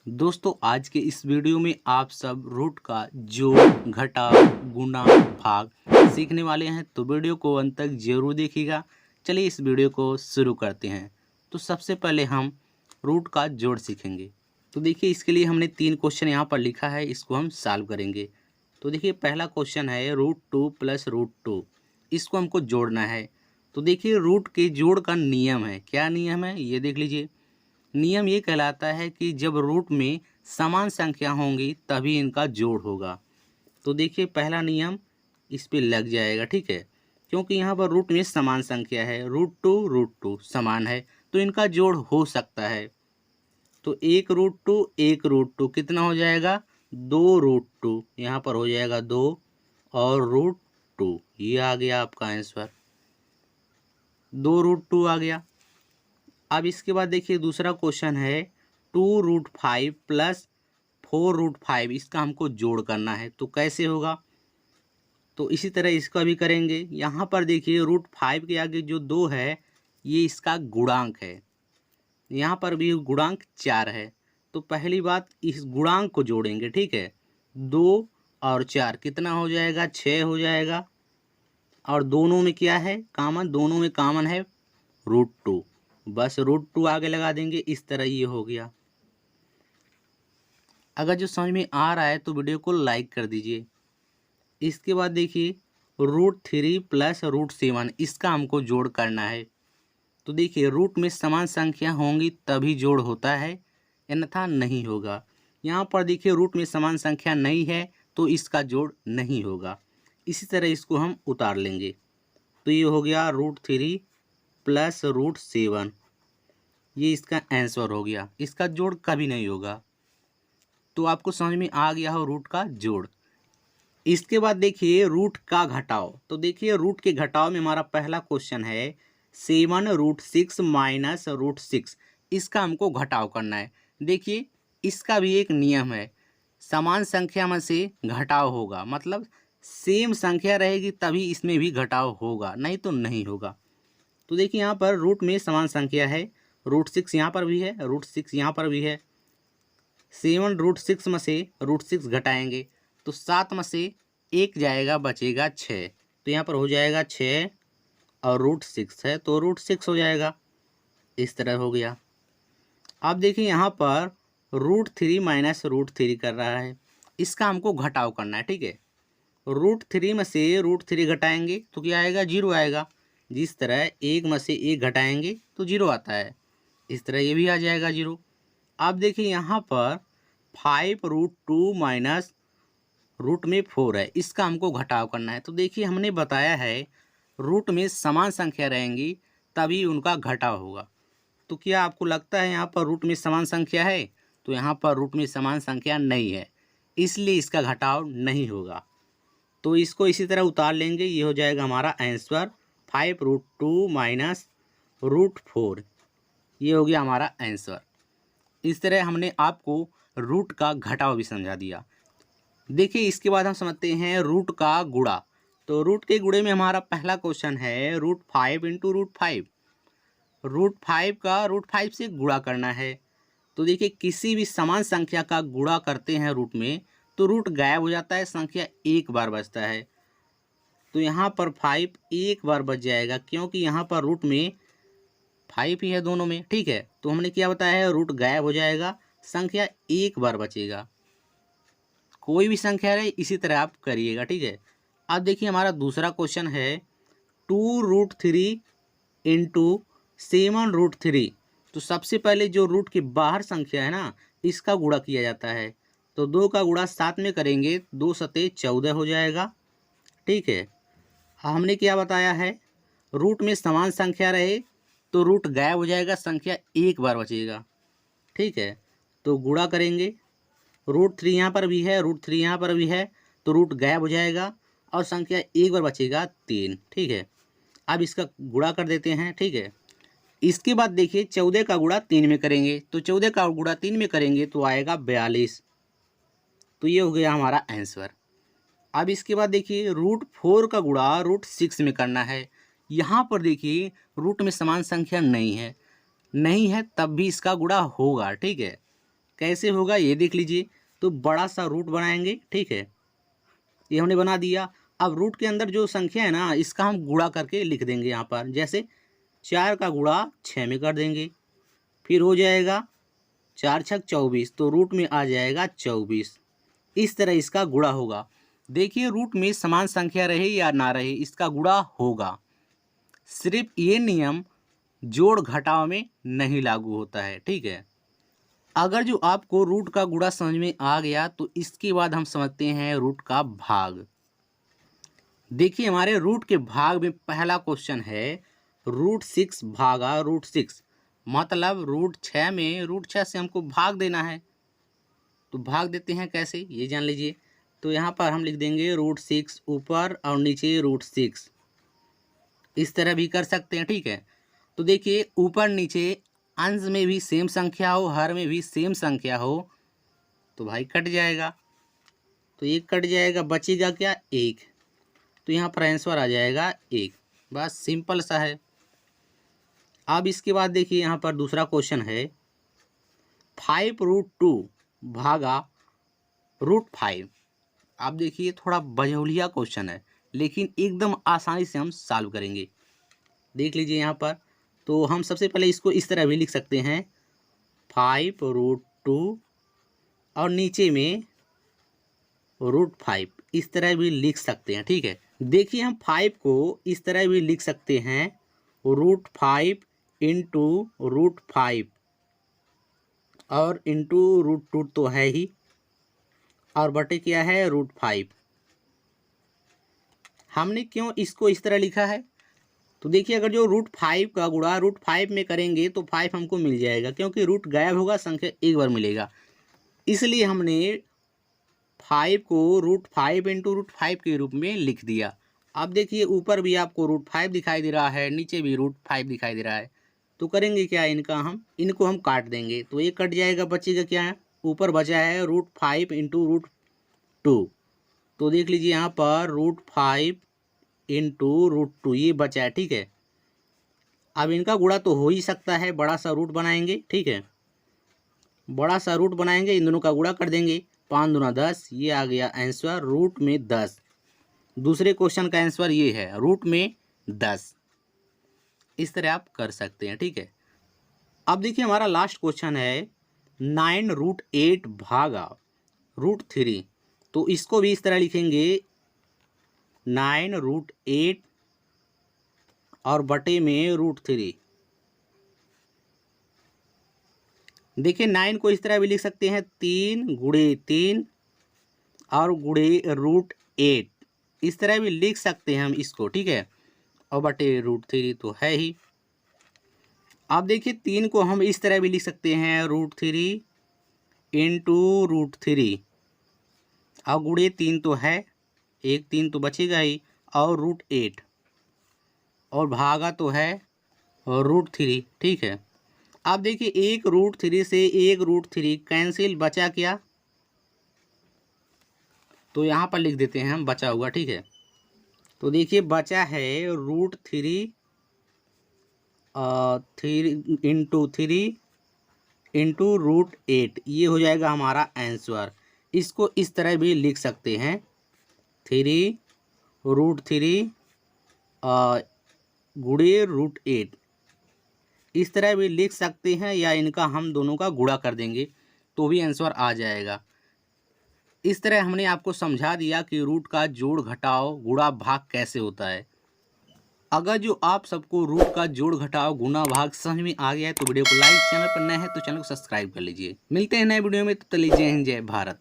दोस्तों आज के इस वीडियो में आप सब रूट का जोड़, घटाव, गुणा, भाग सीखने वाले हैं। तो वीडियो को अंत तक जरूर देखिएगा। चलिए इस वीडियो को शुरू करते हैं। तो सबसे पहले हम रूट का जोड़ सीखेंगे। तो देखिए इसके लिए हमने 3 क्वेश्चन यहाँ पर लिखा है, इसको हम सॉल्व करेंगे। तो देखिए पहला क्वेश्चन है √2 + √2, इसको हमको जोड़ना है। तो देखिए रूट के जोड़ का नियम है, क्या नियम है ये देख लीजिए। नियम ये कहलाता है कि जब रूट में समान संख्या होंगी तभी इनका जोड़ होगा। तो देखिए पहला नियम इस पे लग जाएगा, ठीक है, क्योंकि यहाँ पर रूट में समान संख्या है, √2 समान है तो इनका जोड़ हो सकता है। तो 1√2 कितना हो जाएगा, 2√2, यहाँ पर हो जाएगा 2 और √2, ये आ गया आपका आंसर, 2√2 आ गया। अब इसके बाद देखिए दूसरा क्वेश्चन है 2√5 + 4√5, इसका हमको जोड़ करना है। तो कैसे होगा, तो इसी तरह इसका भी करेंगे। यहाँ पर देखिए √5 के आगे जो 2 है ये इसका गुणांक है, यहाँ पर भी गुणांक 4 है। तो पहली बात इस गुणांक को जोड़ेंगे, ठीक है, 2 और 4 कितना हो जाएगा, 6 हो जाएगा। और दोनों में क्या है कॉमन, दोनों में कॉमन है √2, बस √2 आगे लगा देंगे। इस तरह ये हो गया। अगर जो समझ में आ रहा है तो वीडियो को लाइक कर दीजिए। इसके बाद देखिए √3 + √7, इसका हमको जोड़ करना है। तो देखिए रूट में समान संख्या होंगी तभी जोड़ होता है, अन्यथा नहीं होगा। यहाँ पर देखिए रूट में समान संख्या नहीं है तो इसका जोड़ नहीं होगा। इसी तरह इसको हम उतार लेंगे। तो ये हो गया √3 + √7, ये इसका आंसर हो गया। इसका जोड़ कभी नहीं होगा। तो आपको समझ में आ गया हो रूट का जोड़। इसके बाद देखिए रूट का घटाव। तो देखिए रूट के घटाव में हमारा पहला क्वेश्चन है 7√6 - √6, इसका हमको घटाव करना है। देखिए इसका भी एक नियम है, समान संख्या में से घटाव होगा, मतलब सेम संख्या रहेगी तभी इसमें भी घटाव होगा, नहीं तो नहीं होगा। तो देखिए यहाँ पर रूट में समान संख्या है, √6 यहाँ पर भी है, √6 यहाँ पर भी है। 7√6 में से √6 घटाएंगे तो 7 में से 1 जाएगा, बचेगा 6। तो यहाँ पर हो जाएगा 6 और √6 है तो √6 हो जाएगा। इस तरह हो गया। अब देखिए यहाँ पर √3 - √3 कर रहा है, इसका हमको घटाव करना है, ठीक है। √3 में से √3 घटाएंगे तो क्या आएगा, 0 आएगा। जिस तरह 1 में से 1 घटाएंगे तो 0 आता है, इस तरह ये भी आ जाएगा 0। अब देखिए यहाँ पर 5√2 - रूट में 4 है, इसका हमको घटाव करना है। तो देखिए हमने बताया है रूट में समान संख्या रहेंगी तभी उनका घटाव होगा। तो क्या आपको लगता है यहाँ पर रूट में समान संख्या है, तो यहाँ पर रूट में समान संख्या नहीं है, इसलिए इसका घटाव नहीं होगा। तो इसको इसी तरह उतार लेंगे, ये हो जाएगा हमारा आंसर 5√2 - √4, ये हो गया हमारा आंसर। इस तरह हमने आपको रूट का घटाव भी समझा दिया। देखिए इसके बाद हम समझते हैं रूट का गुणा। तो रूट के गुणे में हमारा पहला क्वेश्चन है √5 × √5, √5 का √5 से गुणा करना है। तो देखिए किसी भी समान संख्या का गुणा करते हैं रूट में तो रूट गायब हो जाता है, संख्या एक बार बचता है। तो यहाँ पर 5 एक बार बच जाएगा, क्योंकि यहाँ पर रूट में 5 ही है दोनों में, ठीक है। तो हमने क्या बताया है, रूट गायब हो जाएगा, संख्या एक बार बचेगा। कोई भी संख्या रहे इसी तरह आप करिएगा, ठीक है। अब देखिए हमारा दूसरा क्वेश्चन है 2√3 × 7√3। तो सबसे पहले जो रूट के बाहर संख्या है ना, इसका गुणा किया जाता है। तो 2 का गुणा 7 में करेंगे, 2 सते 14 हो जाएगा, ठीक है। हमने क्या बताया है, रूट में समान संख्या रहे तो रूट गायब हो जाएगा, संख्या एक बार बचेगा, ठीक है। तो गुणा करेंगे, √3 यहाँ पर भी है, √3 यहाँ पर भी है, तो रूट गायब हो जाएगा और संख्या एक बार बचेगा 3, ठीक है। अब इसका गुणा कर देते हैं, ठीक है। इसके बाद देखिए 14 का गुणा 3 में करेंगे, तो 14 का गुणा 3 में करेंगे तो आएगा 42। तो ये हो गया हमारा आंसर। अब इसके बाद देखिए √4 का गुणा √6 में करना है। यहाँ पर देखिए रूट में समान संख्या नहीं है, तब भी इसका गुणा होगा, ठीक है। कैसे होगा ये देख लीजिए। तो बड़ा सा रूट बनाएंगे, ठीक है, ये हमने बना दिया। अब रूट के अंदर जो संख्या है ना, इसका हम गुणा करके लिख देंगे यहाँ पर। जैसे 4 का गुणा 6 में कर देंगे, फिर हो जाएगा 4 छक 24, तो रूट में आ जाएगा 24। इस तरह इसका गुणा होगा। देखिए रूट में समान संख्या रहे या ना रहे, इसका गुणा होगा। सिर्फ ये नियम जोड़ घटाव में नहीं लागू होता है, ठीक है। अगर जो आपको रूट का गुणा समझ में आ गया तो इसके बाद हम समझते हैं रूट का भाग। देखिए हमारे रूट के भाग में पहला क्वेश्चन है √6 भागा √6, मतलब √6 में √6 से हमको भाग देना है। तो भाग देते हैं कैसे ये जान लीजिए। तो यहाँ पर हम लिख देंगे √6 ऊपर और नीचे √6, इस तरह भी कर सकते हैं, ठीक है। तो देखिए ऊपर नीचे अंश में भी सेम संख्या हो, हर में भी सेम संख्या हो, तो भाई कट जाएगा। तो एक कट जाएगा, बचेगा क्या 1। तो यहाँ पर आंसर आ जाएगा 1। बस सिंपल सा है। अब इसके बाद देखिए यहाँ पर दूसरा क्वेश्चन है 5√2 भागा √5। आप देखिए थोड़ा बजौलिया क्वेश्चन है, लेकिन एकदम आसानी से हम सॉल्व करेंगे। देख लीजिए यहाँ पर। तो हम सबसे पहले इसको इस तरह भी लिख सकते हैं 5√2 और नीचे में √5, इस तरह भी लिख सकते हैं, ठीक है। देखिए हम 5 को इस तरह भी लिख सकते हैं √5 इंटू √5 और इंटू √2 तो है ही, और बटे क्या है √5। हमने क्यों इसको इस तरह लिखा है? तो देखिए अगर जो √5 का गुणा √5 में करेंगे तो 5 हमको मिल जाएगा, क्योंकि रूट गायब होगा, संख्या एक बार मिलेगा। इसलिए हमने 5 को √5 इंटू √5 के रूप में लिख दिया। अब देखिए ऊपर भी आपको √5 दिखाई दे रहा है, नीचे भी √5 दिखाई दे रहा है। तो करेंगे क्या, इनको हम काट देंगे। तो ये कट जाएगा, बचेगा क्या है, ऊपर बचा है √5 इंटू √2। तो देख लीजिए यहाँ पर √5 इंटू √2 ये बचा है, ठीक है। अब इनका गुणा तो हो ही सकता है, बड़ा सा रूट बनाएंगे, ठीक है। बड़ा सा रूट बनाएंगे, इन दोनों का गुणा कर देंगे, 5 दूना 10, ये आ गया आंसर रूट में 10। दूसरे क्वेश्चन का आंसर ये है रूट में 10। इस तरह आप कर सकते हैं, ठीक है। अब देखिए हमारा लास्ट क्वेश्चन है 9√8 भागा √3। तो इसको भी इस तरह लिखेंगे 9√8 और बटे में √3। देखिए 9 को इस तरह भी लिख सकते हैं 3 गुणे 3 और गुणे √8, इस तरह भी लिख सकते हैं हम इसको, ठीक है। और बटे √3 तो है ही। अब देखिए 3 को हम इस तरह भी लिख सकते हैं √3 इंटू √3 और गुणे 3 तो है, एक 3 तो बचेगा ही, और √8 और भागा तो है √3, ठीक है। अब देखिए एक √3 से एक √3 कैंसिल, बचा क्या, तो यहाँ पर लिख देते हैं हम बचा हुआ, ठीक है। तो देखिए बचा है √3 3 इंटू 3 इंटू √8, ये हो जाएगा हमारा आंसर। इसको इस तरह भी लिख सकते हैं 3 √3 गुणे √8, इस तरह भी लिख सकते हैं, या इनका हम दोनों का गुणा कर देंगे तो भी आंसर आ जाएगा। इस तरह हमने आपको समझा दिया कि रूट का जोड़ घटाव गुणा भाग कैसे होता है। अगर जो आप सबको रूट का जोड़ घटाव गुणा भाग समझ में आ गया है तो वीडियो को लाइक, चैनल पर नए हैं तो चैनल को सब्सक्राइब कर लीजिए। मिलते हैं नए वीडियो में, तो चलिए जय हिंद जय भारत।